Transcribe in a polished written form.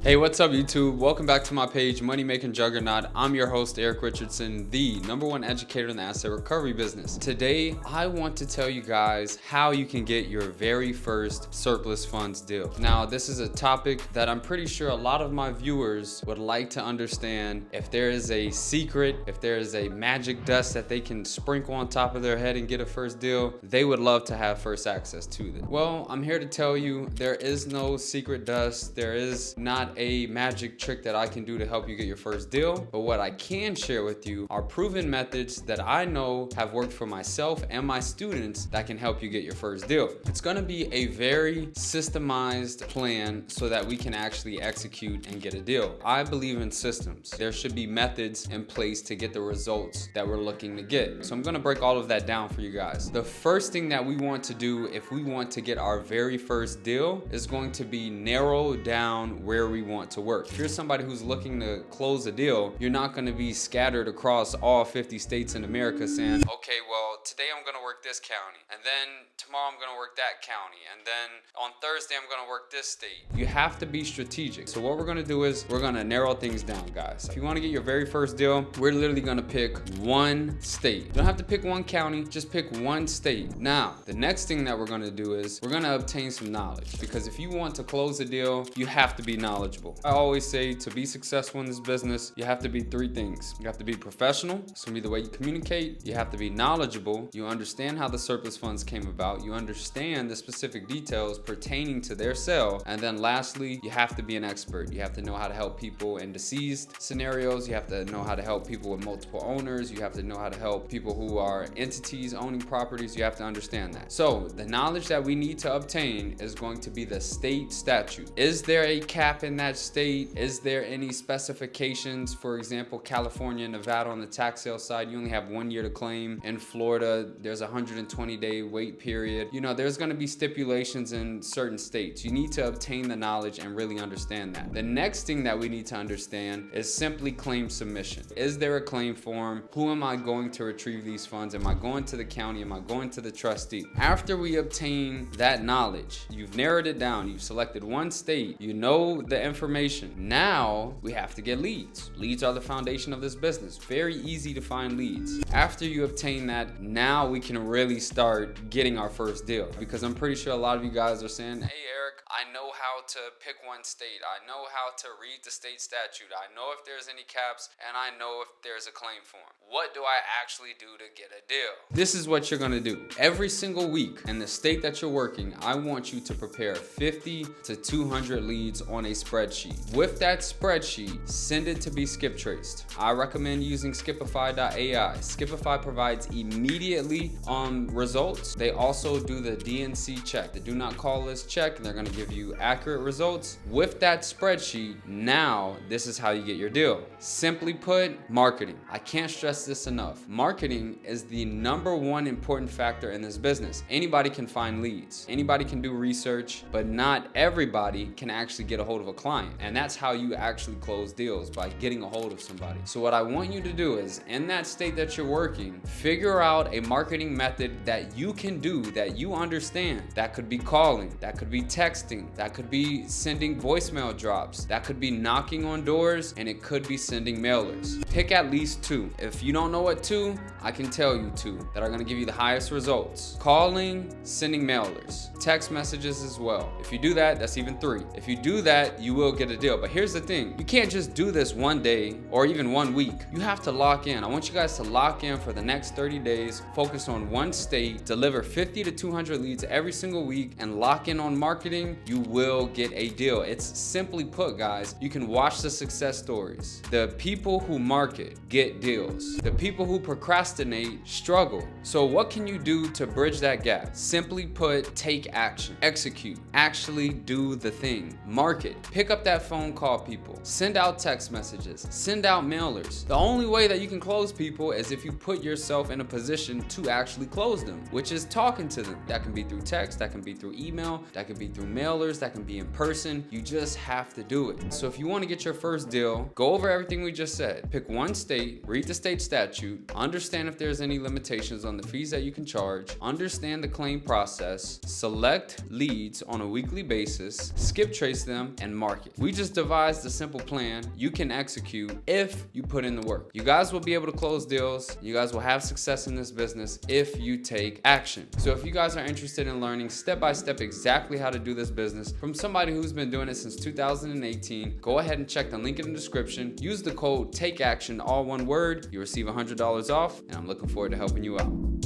Hey, what's up YouTube? Welcome back to my page, Money Making Juggernaut. I'm your host, Eric Richardson, the #1 educator in the asset recovery business. Today, I want to tell you guys how you can get your very first surplus funds deal. Now, this is a topic that I'm pretty sure a lot of my viewers would like to understand. If there is a secret, if there is a magic dust that they can sprinkle on top of their head and get a first deal, they would love to have first access to this. Well, I'm here to tell you there is no secret dust. There is not a magic trick that I can do to help you get your first deal, but what I can share with you are proven methods that I know have worked for myself and my students that can help you get your first deal. It's going to be a very systemized plan so that we can actually execute and get a deal. I believe in systems. There should be methods in place to get the results that we're looking to get. So I'm going to break all of that down for you guys. The first thing that we want to do if we want to get our very first deal is going to be narrow down where we want to work. If you're somebody who's looking to close a deal, you're not going to be scattered across all 50 states in America saying, okay, well, today I'm going to work this county, and then tomorrow I'm going to work that county, and then on Thursday I'm going to work this state. You have to be strategic. So what we're going to do is we're going to narrow things down, guys. If you want to get your very first deal, we're literally going to pick one state. You don't have to pick one county, just pick one state. Now, the next thing that we're going to do is we're going to obtain some knowledge, because if you want to close a deal, you have to be knowledgeable. I always say to be successful in this business, you have to be three things. You have to be professional. It's gonna be the way you communicate. You have to be knowledgeable. You understand how the surplus funds came about. You understand the specific details pertaining to their sale. And then lastly, you have to be an expert. You have to know how to help people in deceased scenarios. You have to know how to help people with multiple owners. You have to know how to help people who are entities owning properties. You have to understand that. So the knowledge that we need to obtain is going to be the state statute. Is there a cap in that state? Is there any specifications? For example, California and Nevada on the tax sale side, you only have 1 year to claim. In Florida, there's a 120-day wait period. You know, there's going to be stipulations in certain states. You need to obtain the knowledge and really understand that. The next thing that we need to understand is simply claim submission. Is there a claim form? Who am I going to retrieve these funds? Am I going to the county? Am I going to the trustee? After we obtain that knowledge, you've narrowed it down. You've selected one state. You know the information. Now we have to get leads. Leads are the foundation of this business. Very easy to find leads. After you obtain that, now we can really start getting our first deal, because I'm pretty sure a lot of you guys are saying, hey Eric, I know how to pick one state. I know how to read the state statute. I know if there's any caps, and I know if there's a claim form. What do I actually do to get a deal? This is what you're gonna do. Every single week in the state that you're working, I want you to prepare 50 to 200 leads on a spreadsheet. With that spreadsheet, send it to be skip traced. I recommend using skipify.ai. Skipify provides immediately results. They also do the DNC check, the do not call list check, and they're gonna give you accurate results. With that spreadsheet, now this is how you get your deal. Simply put, marketing. I can't stress this enough. Marketing is the #1 important factor in this business. Anybody can find leads. Anybody can do research, but not everybody can actually get a hold of a client. And that's how you actually close deals, by getting a hold of somebody. So what I want you to do is, in that state that you're working, figure out a marketing method that you can do, that you understand. That could be calling, that could be texting, that could be sending voicemail drops, that could be knocking on doors, and it could be sending mailers. Pick at least two. If you don't know what two, I can tell you two that are gonna give you the highest results. Calling, sending mailers, text messages as well. If you do that, that's even 3. If you do that, you will get a deal. But here's the thing, you can't just do this one day or even 1 week. You have to lock in. I want you guys to lock in for the next 30 days, focus on one state, deliver 50 to 200 leads every single week, and lock in on marketing. You will get a deal. It's simply put, guys, you can watch the success stories. The people who market get deals. The people who procrastinate struggle. So what can you do to bridge that gap? Simply put, take action, execute, actually do the thing. Market, pick up that phone, call people, send out text messages, send out mailers. The only way that you can close people is if you put yourself in a position to actually close them, which is talking to them. That can be through text, that can be through email, that can be through mail. mailers, that can be in person. You just have to do it. So if you want to get your first deal, go over everything we just said. Pick one state, read the state statute, understand if there's any limitations on the fees that you can charge, understand the claim process, select leads on a weekly basis, skip trace them, and market. We just devised a simple plan you can execute if you put in the work. You guys will be able to close deals. You guys will have success in this business if you take action. So if you guys are interested in learning step by step exactly how to do this business from somebody who's been doing it since 2018, go ahead and check the link in the description. Use the code TAKEACTION, all one word. You receive $100 off, and I'm looking forward to helping you out.